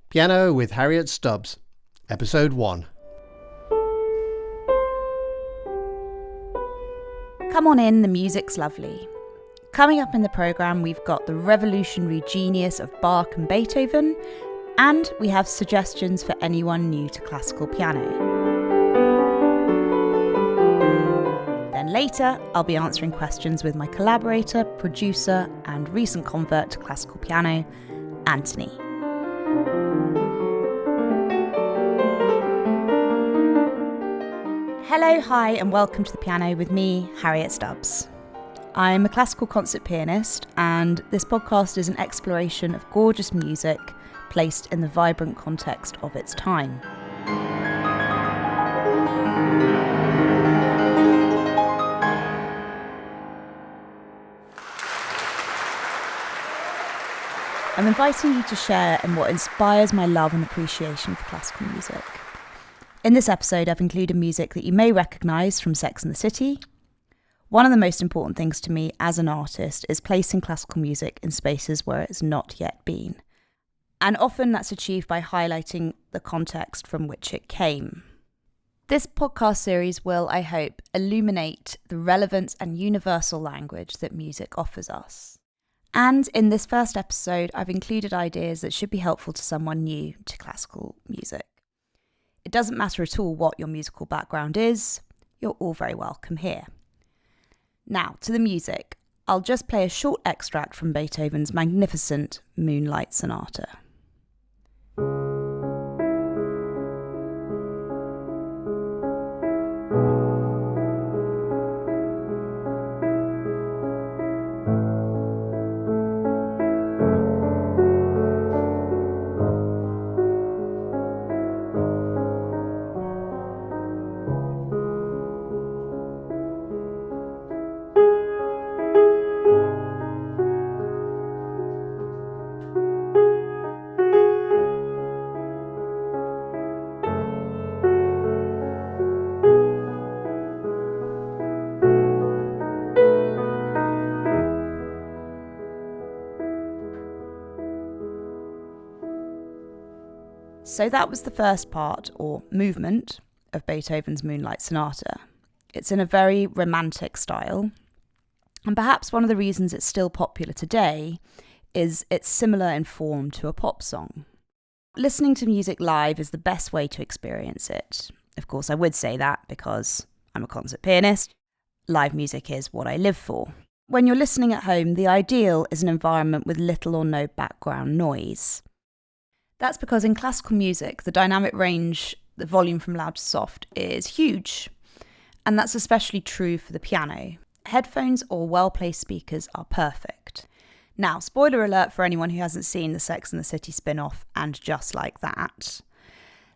Piano with Harriet Stubbs, Episode 1. Come on in, the music's lovely. Coming up in the programme, we've got the revolutionary genius of Bach and Beethoven, and we have suggestions for anyone new to classical piano. Then later, I'll be answering questions with my collaborator, producer, and recent convert to classical piano, Anthony. Hello, hi, and welcome to the piano with me, Harriet Stubbs. I'm a classical concert pianist, and this podcast is an exploration of gorgeous music placed in the vibrant context of its time. I'm inviting you to share in what inspires my love and appreciation for classical music. In this episode, I've included music that you may recognise from Sex and the City. One of the most important things to me as an artist is placing classical music in spaces where it's not yet been. And often that's achieved by highlighting the context from which it came. This podcast series will, I hope, illuminate the relevance and universal language that music offers us. And in this first episode, I've included ideas that should be helpful to someone new to classical music. It doesn't matter at all what your musical background is, you're all very welcome here. Now, to the music. I'll just play a short extract from Beethoven's magnificent Moonlight Sonata. So that was the first part, or movement, of Beethoven's Moonlight Sonata. It's in a very romantic style, and perhaps one of the reasons it's still popular today is it's similar in form to a pop song. Listening to music live is the best way to experience it. Of course, I would say that because I'm a concert pianist. Live music is what I live for. When you're listening at home, the ideal is an environment with little or no background noise. That's because in classical music, the dynamic range, the volume from loud to soft, is huge. And that's especially true for the piano. Headphones or well-placed speakers are perfect. Now, spoiler alert for anyone who hasn't seen the Sex and the City spin-off and Just Like That.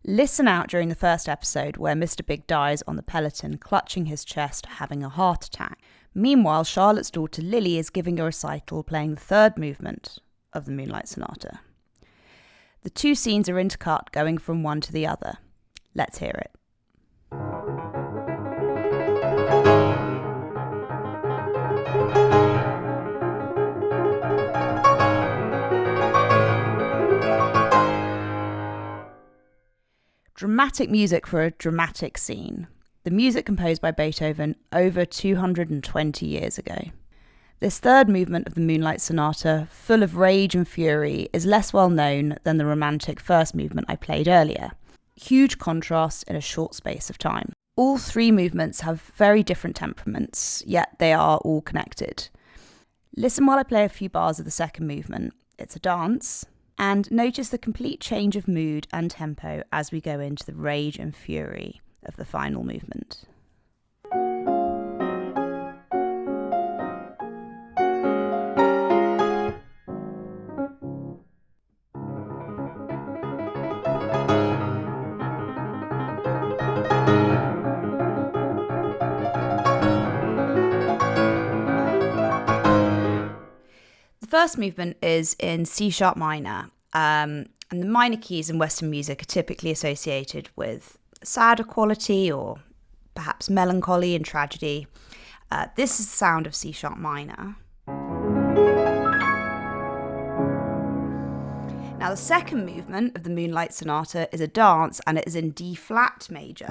Listen out during the first episode where Mr. Big dies on the peloton, clutching his chest, having a heart attack. Meanwhile, Charlotte's daughter Lily is giving a recital playing the third movement of the Moonlight Sonata. The two scenes are intercut, going from one to the other. Let's hear it. Dramatic music for a dramatic scene. The music composed by Beethoven over 220 years ago. This third movement of the Moonlight Sonata, full of rage and fury, is less well known than the romantic first movement I played earlier. Huge contrast in a short space of time. All three movements have very different temperaments, yet they are all connected. Listen while I play a few bars of the second movement. It's a dance. And notice the complete change of mood and tempo as we go into the rage and fury of the final movement. The first movement is in C-sharp minor, and the minor keys in Western music are typically associated with sadder quality or perhaps melancholy and tragedy. This is the sound of C-sharp minor. Now, the second movement of the Moonlight Sonata is a dance, and it is in D flat major.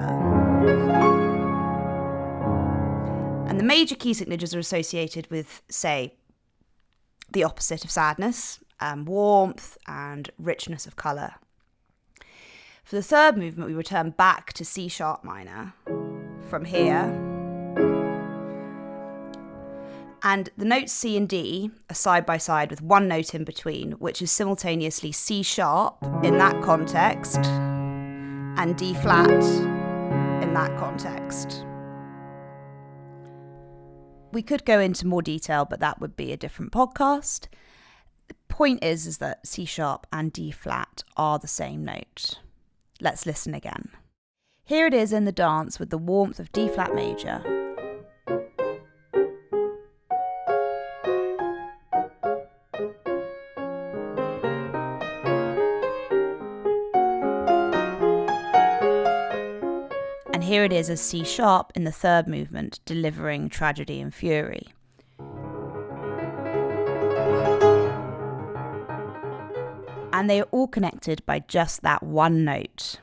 And the major key signatures are associated with, say, the opposite of sadness, warmth and richness of colour. For the third movement, we return back to C sharp minor from here. And the notes C and D are side by side with one note in between, which is simultaneously C sharp in that context and D flat in that context. We could go into more detail, but that would be a different podcast. The point is that C sharp and D flat are the same note. Let's listen again. Here it is in the dance with the warmth of D flat major. And here it is as C sharp in the third movement, delivering tragedy and fury. And they are all connected by just that one note.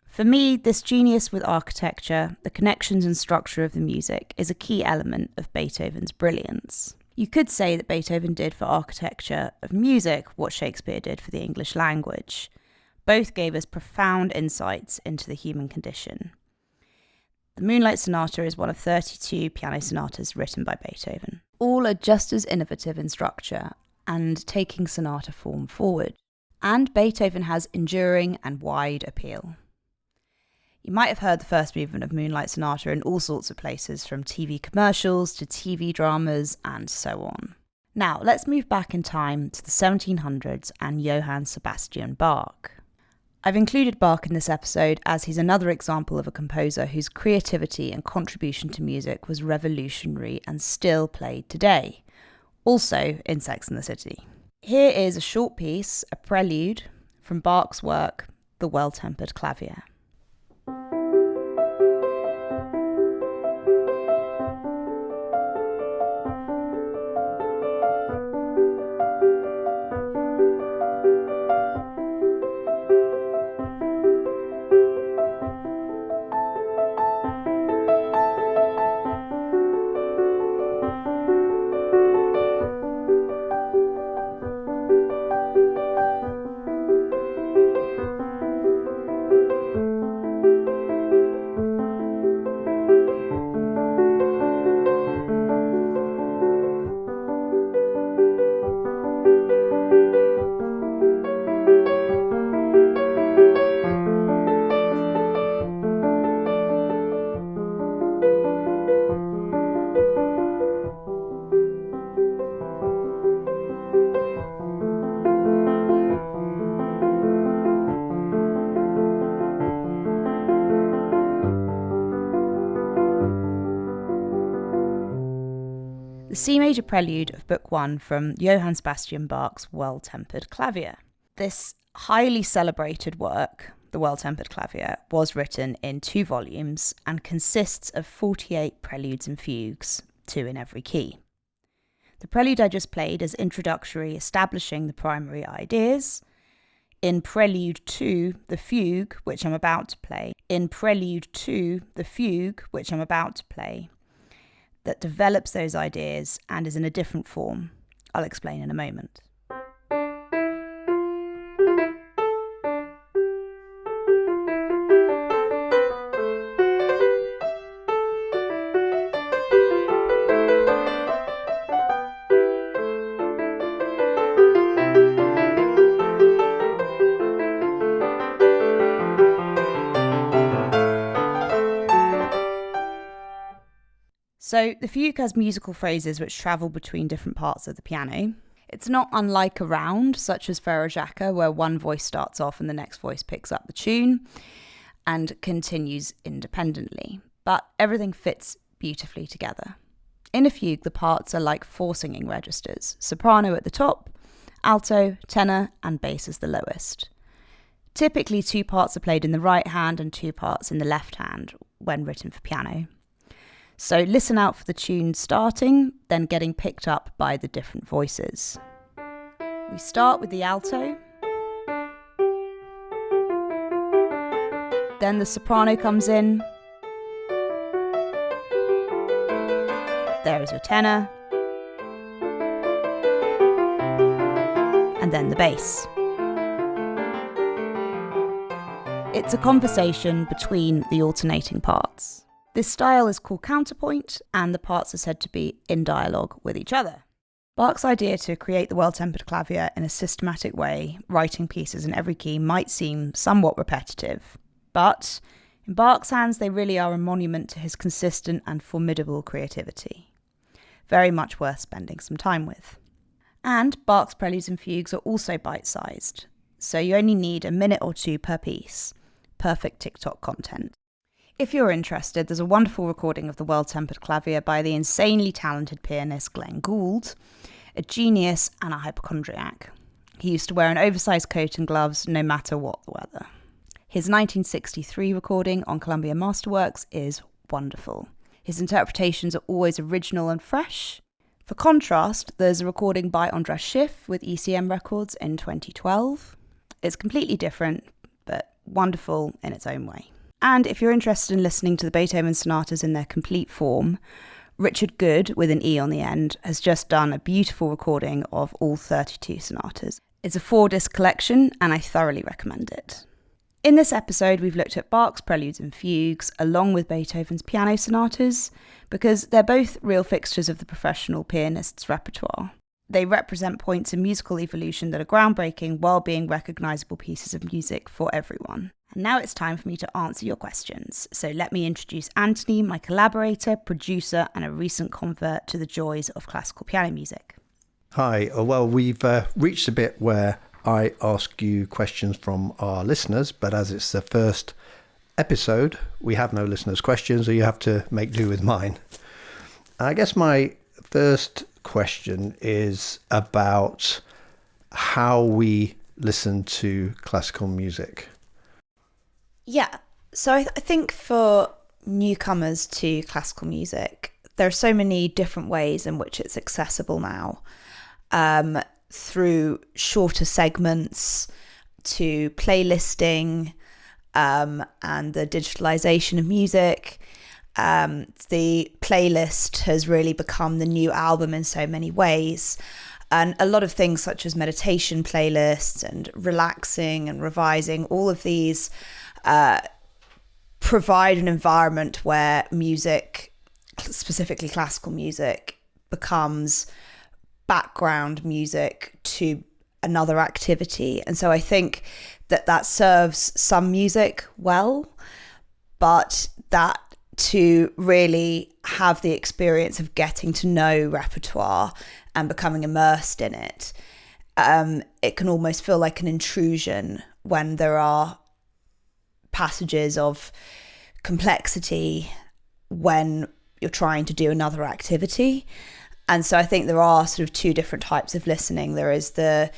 For me, this genius with architecture, the connections and structure of the music, is a key element of Beethoven's brilliance. You could say that Beethoven did for architecture of music what Shakespeare did for the English language. Both gave us profound insights into the human condition. The Moonlight Sonata is one of 32 piano sonatas written by Beethoven. All are just as innovative in structure and taking sonata form forward. And Beethoven has enduring and wide appeal. You might have heard the first movement of Moonlight Sonata in all sorts of places, from TV commercials to TV dramas and so on. Now, let's move back in time to the 1700s and Johann Sebastian Bach. I've included Bach in this episode as he's another example of a composer whose creativity and contribution to music was revolutionary and still played today, also in Sex and the City. Here is a short piece, a prelude, from Bach's work, The Well-Tempered Clavier. The C major prelude of Book 1 from Johann Sebastian Bach's Well-Tempered Clavier. This highly celebrated work, The Well-Tempered Clavier, was written in 2 volumes and consists of 48 preludes and fugues, 2 in every key. The prelude I just played is introductory, establishing the primary ideas. In Prelude 2, the fugue, which I'm about to play, that develops those ideas and is in a different form. I'll explain in a moment. So the fugue has musical phrases which travel between different parts of the piano. It's not unlike a round, such as Ferro-Jacques, where one voice starts off and the next voice picks up the tune and continues independently. But everything fits beautifully together. In a fugue, the parts are like 4 singing registers: soprano at the top, alto, tenor, and bass as the lowest. Typically 2 parts are played in the right hand and 2 parts in the left hand when written for piano. So listen out for the tune starting, then getting picked up by the different voices. We start with the alto. Then the soprano comes in. There is your tenor. And then the bass. It's a conversation between the alternating parts. This style is called counterpoint, and the parts are said to be in dialogue with each other. Bach's idea to create the well-tempered clavier in a systematic way, writing pieces in every key, might seem somewhat repetitive, but in Bach's hands they really are a monument to his consistent and formidable creativity. Very much worth spending some time with. And Bach's preludes and fugues are also bite-sized, so you only need a minute or two per piece. Perfect TikTok content. If you're interested, there's a wonderful recording of the well-tempered clavier by the insanely talented pianist Glenn Gould, a genius and a hypochondriac. He used to wear an oversized coat and gloves no matter what the weather. His 1963 recording on Columbia Masterworks is wonderful. His interpretations are always original and fresh. For contrast, there's a recording by Andras Schiff with ECM Records in 2012. It's completely different, but wonderful in its own way. And if you're interested in listening to the Beethoven sonatas in their complete form, Richard Good, with an E on the end, has just done a beautiful recording of all 32 sonatas. It's a 4-disc collection, and I thoroughly recommend it. In this episode, we've looked at Bach's preludes and fugues, along with Beethoven's piano sonatas, because they're both real fixtures of the professional pianist's repertoire. They represent points in musical evolution that are groundbreaking while being recognisable pieces of music for everyone. And now it's time for me to answer your questions. So let me introduce Anthony, my collaborator, producer, and a recent convert to the joys of classical piano music. Hi, well, we've reached a bit where I ask you questions from our listeners, but as it's the first episode, we have no listeners' questions, so you have to make do with mine. I guess my first question is about how we listen to classical music. Yeah, so I think for newcomers to classical music, there are so many different ways in which it's accessible now, through shorter segments to playlisting and the digitalization of music. The playlist has really become the new album in so many ways. And a lot of things such as meditation playlists and relaxing and revising, all of these provide an environment where music, specifically classical music, becomes background music to another activity. And so I think that serves some music well, but that to really have the experience of getting to know repertoire and becoming immersed in it, it can almost feel like an intrusion when there are passages of complexity when you're trying to do another activity. And so I think there are sort of two different types of listening. There is the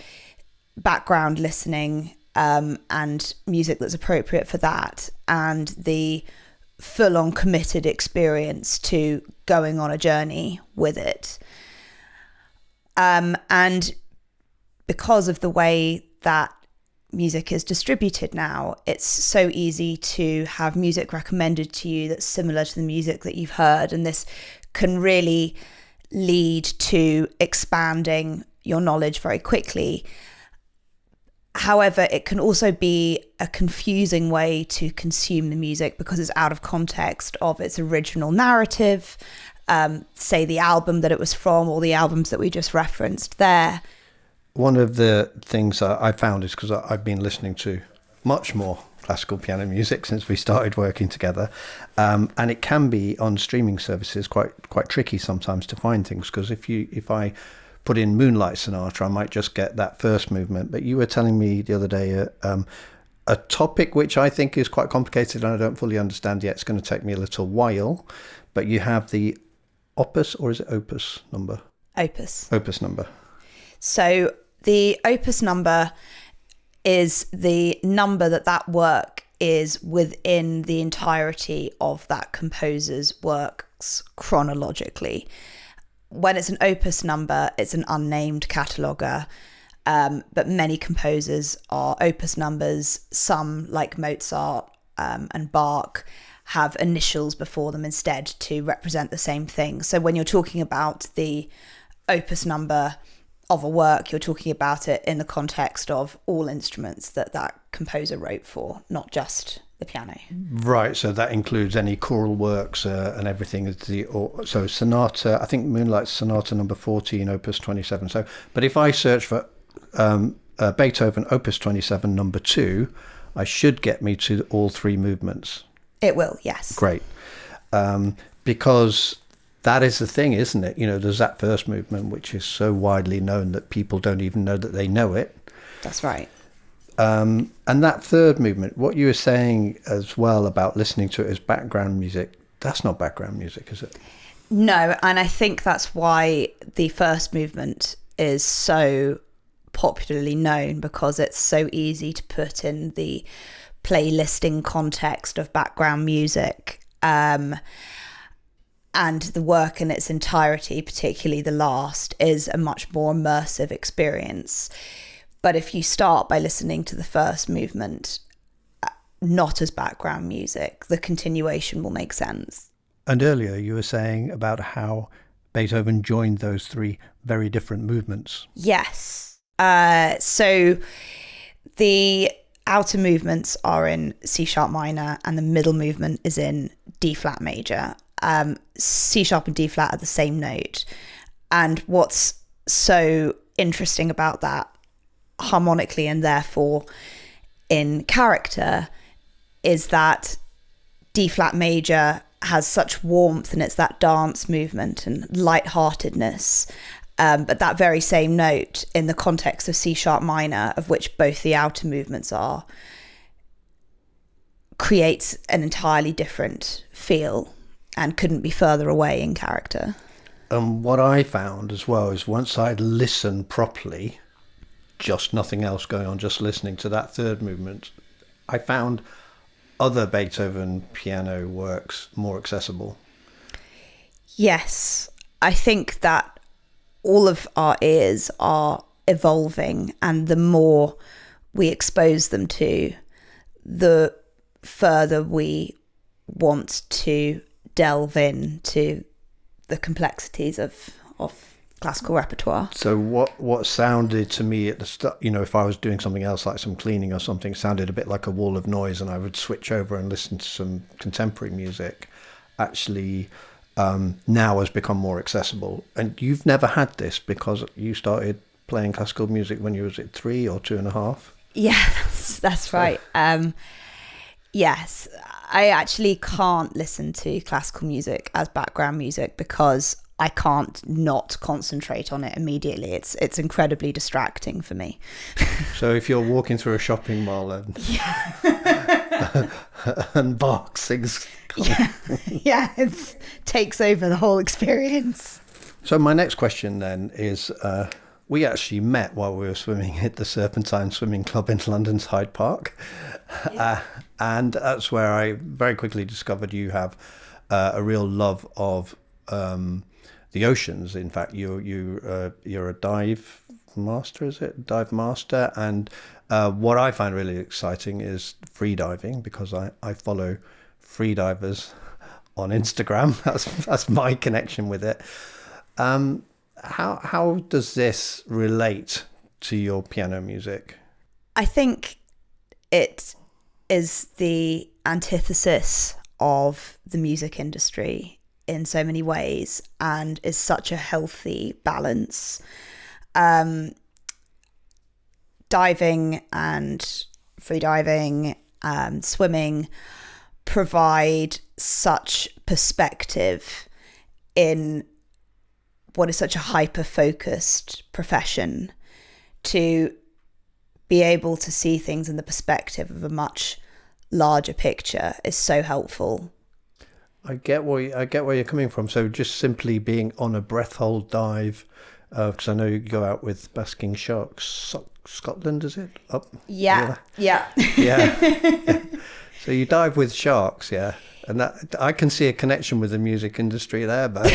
background listening and music that's appropriate for that, and the full-on committed experience to going on a journey with it. And because of the way that music is distributed now, it's so easy to have music recommended to you that's similar to the music that you've heard, and this can really lead to expanding your knowledge very quickly. However, it can also be a confusing way to consume the music because it's out of context of its original narrative, say the album that it was from or the albums that we just referenced there. One of the things I found is because I've been listening to much more classical piano music since we started working together, and it can be on streaming services quite tricky sometimes to find things, because if I put in Moonlight Sonata, I might just get that first movement. But you were telling me the other day a topic which I think is quite complicated and I don't fully understand yet. It's going to take me a little while, but you have the opus, or is it opus number? Opus number. So the opus number is the number that work is within the entirety of that composer's works chronologically. When it's an opus number, it's an unnamed cataloguer, but many composers are opus numbers. Some, like Mozart, and Bach have initials before them instead to represent the same thing. So when you're talking about the opus number of a work, you're talking about it in the context of all instruments that composer wrote for, not just the piano. Right, so that includes any choral works and everything. So sonata, I think Moonlight Sonata number 14, opus 27. So, but if I search for Beethoven opus 27 number 2, I should get me to all 3 movements. It will, yes. Great. Because that is the thing, isn't it? There's that first movement, which is so widely known that people don't even know that they know it. That's right. And that third movement, what you were saying as well about listening to it as background music, that's not background music, is it? No, and I think that's why the first movement is so popularly known, because it's so easy to put in the playlisting context of background music. And the work in its entirety, particularly the last, is a much more immersive experience. But if you start by listening to the first movement, not as background music, the continuation will make sense. And earlier you were saying about how Beethoven joined those 3 very different movements. Yes. So the outer movements are in C sharp minor and the middle movement is in D flat major. C sharp and D flat are the same note. And what's so interesting about that, harmonically and therefore in character, is that D flat major has such warmth, and it's that dance movement and lightheartedness. But that very same note in the context of C sharp minor, of which both the outer movements are, creates an entirely different feel and couldn't be further away in character. And what I found as well is once I'd listened properly, just nothing else going on, just listening to that third movement, I found other Beethoven piano works more accessible. Yes, I think that all of our ears are evolving, and the more we expose them to, the further we want to delve into the complexities of classical repertoire. So what sounded to me at the start, if I was doing something else like some cleaning or something, sounded a bit like a wall of noise, and I would switch over and listen to some contemporary music, actually now has become more accessible. And you've never had this because you started playing classical music when you was at 3 or 2.5? Yeah, that's right. Yes, I actually can't listen to classical music as background music because I can't not concentrate on it immediately. It's incredibly distracting for me. So if you're walking through a shopping mall and and Bach sings, it takes over the whole experience. So my next question then is, we actually met while we were swimming at the Serpentine Swimming Club in London's Hyde Park. And that's where I very quickly discovered you have a real love of the oceans. In fact, you're a dive master, is it? Dive master. And what I find really exciting is free diving, because I follow free divers on Instagram. That's my connection with it. How does this relate to your piano music? I think it is the antithesis of the music industry in so many ways, and is such a healthy balance. Diving and free diving, swimming provide such perspective in what is such a hyper-focused profession. To be able to see things in the perspective of a much larger picture is so helpful. I get where you're coming from. So just simply being on a breath hold dive, because I know you go out with basking sharks. Scotland, is it? Up? Yeah. Yeah. So you dive with sharks, yeah. And that, I can see a connection with the music industry there, but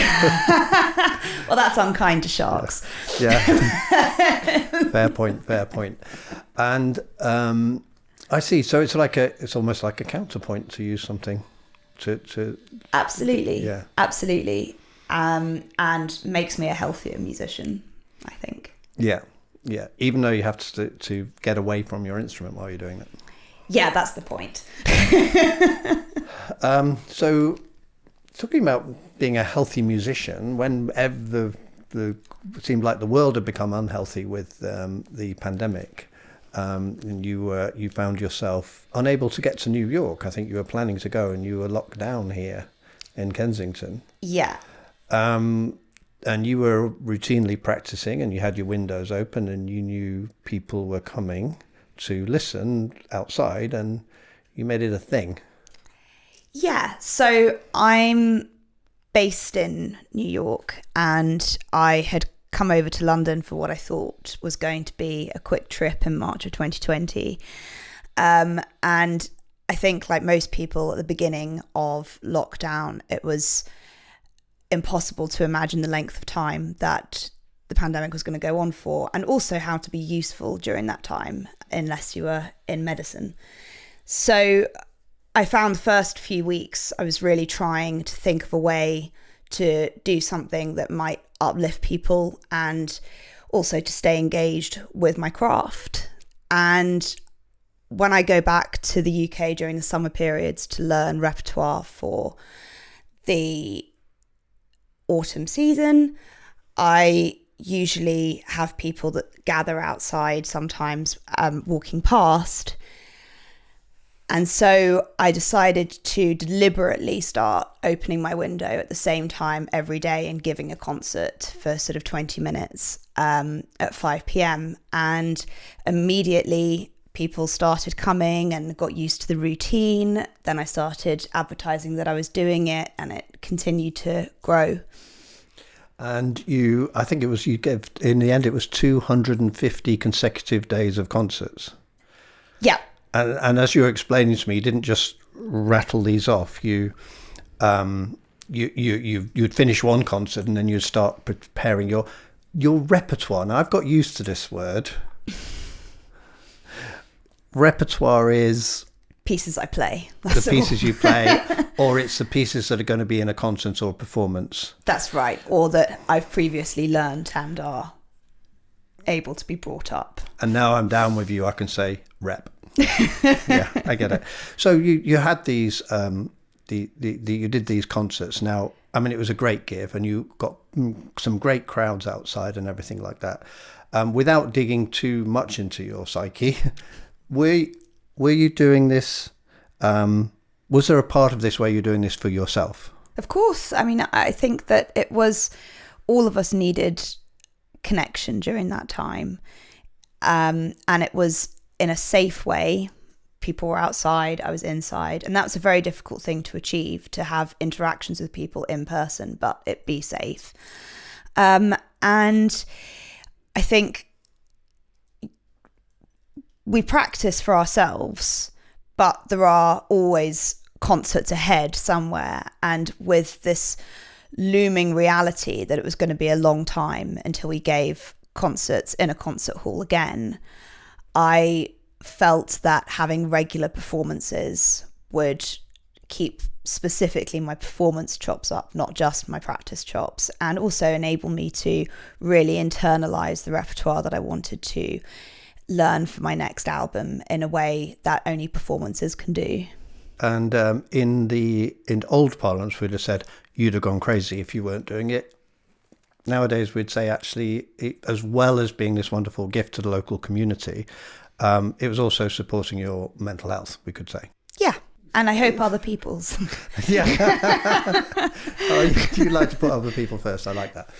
well, that's unkind to sharks. Yeah. Fair point. And I see. So it's almost like a counterpoint to use something to Absolutely. Yeah. Absolutely. And makes me a healthier musician, I think. Yeah. Yeah. Even though you have to get away from your instrument while you're doing it. Yeah, that's the point. So talking about being a healthy musician, when the it seemed like the world had become unhealthy with the pandemic, and you found yourself unable to get to New York. I think you were planning to go, and you were locked down here in Kensington. Yeah. And you were routinely practicing, and you had your windows open, and you knew people were coming to listen outside, and you made it a thing. Yeah. So I'm based in New York, and I had come over to London for what I thought was going to be a quick trip in March of 2020. And I think, like most people at the beginning of lockdown, it was impossible to imagine the length of time that the pandemic was going to go on for, and also how to be useful during that time unless you were in medicine. So I found the first few weeks I was really trying to think of a way to do something that might uplift people and also to stay engaged with my craft. And when I go back to the UK during the summer periods to learn repertoire for the autumn season, I usually have people that gather outside, sometimes walking past. And so I decided to deliberately start opening my window at the same time every day and giving a concert for sort of 20 minutes at 5 p.m. And immediately people started coming and got used to the routine. Then I started advertising that I was doing it, and it continued to grow. And I think you gave, in the end, it was 250 consecutive days of concerts. Yeah. And as you were explaining to me, you didn't just rattle these off. You'd finish one concert and then you'd start preparing your repertoire. Now, I've got used to this word. Repertoire is pieces I play. That's the pieces you play, or it's the pieces that are going to be in a concert or a performance. That's right, or that I've previously learned and are able to be brought up. And now I'm down with you. I can say rep. Yeah, I get it. So you had these you did these concerts. Now, I mean, it was a great give, and you got some great crowds outside and everything like that. Without digging too much into your psyche, were you doing this? Was there a part of this where you're doing this for yourself? Of course. I mean, I think that it was, all of us needed connection during that time, and it was in a safe way. People were outside, I was inside, and that's a very difficult thing to achieve, to have interactions with people in person, but it be safe. And I think we practice for ourselves, but there are always concerts ahead somewhere, and with this looming reality that it was going to be a long time until we gave concerts in a concert hall again, I felt that having regular performances would keep specifically my performance chops up, not just my practice chops, and also enable me to really internalize the repertoire that I wanted to learn for my next album in a way that only performances can do. And in old parlance, we'd have said you'd have gone crazy if you weren't doing it. Nowadays, we'd say actually, as well as being this wonderful gift to the local community, it was also supporting your mental health, we could say. Yeah, and I hope other people's. Yeah. You like to put other people first. I like that.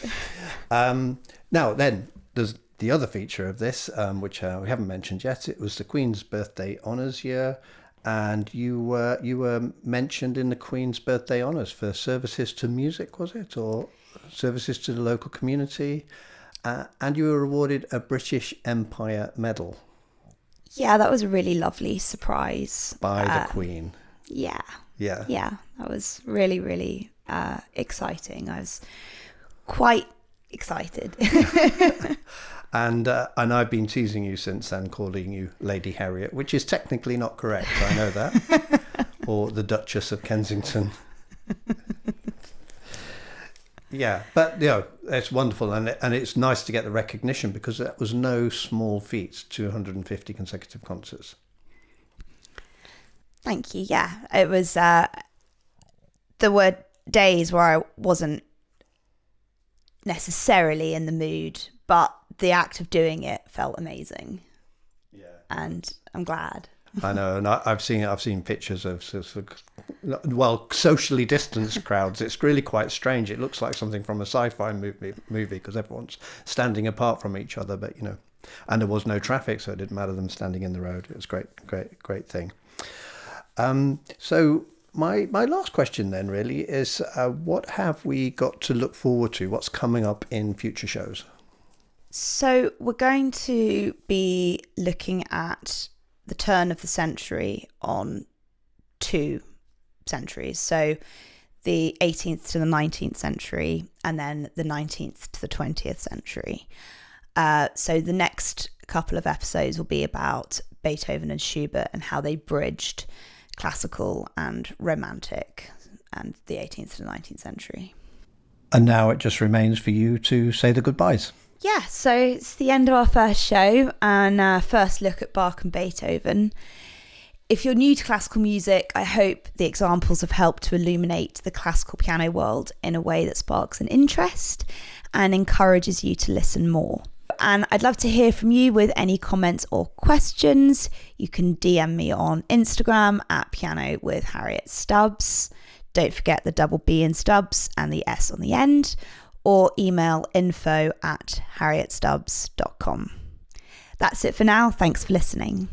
Now, then, there's the other feature of this, which we haven't mentioned yet. It was the Queen's Birthday Honours year, and you were mentioned in the Queen's Birthday Honours for services to music, was it, or services to the local community? And you were awarded a British Empire Medal. Yeah, that was a really lovely surprise. By the Queen. Yeah. Yeah. Yeah, that was really, really exciting. I was quite excited. And I've been teasing you since then, calling you Lady Harriet, which is technically not correct. I know that. Or the Duchess of Kensington. Yeah, but it's wonderful, and it's nice to get the recognition, because that was no small feat. 250 consecutive concerts. Thank you. Yeah, it was. There were days where I wasn't necessarily in the mood, but the act of doing it felt amazing. Yeah, and I'm glad. I know, and I've seen pictures of socially distanced crowds. It's really quite strange. It looks like something from a sci-fi movie because everyone's standing apart from each other. But and there was no traffic, so it didn't matter them standing in the road. It was great thing. So my last question then really is, what have we got to look forward to? What's coming up in future shows? So we're going to be looking at the turn of the century on 2 centuries. So the 18th to the 19th century, and then the 19th to the 20th century. So the next couple of episodes will be about Beethoven and Schubert and how they bridged classical and romantic and the 18th to the 19th century. And now it just remains for you to say the goodbyes. Yeah, so it's the end of our first show and first look at Bach and Beethoven. If you're new to classical music, I hope the examples have helped to illuminate the classical piano world in a way that sparks an interest and encourages you to listen more. And I'd love to hear from you with any comments or questions. You can DM me on Instagram at Piano with Harriet Stubbs. Don't forget the double B in Stubbs and the S on the end. Or email info@harrietstubbs.com. That's it for now. Thanks for listening.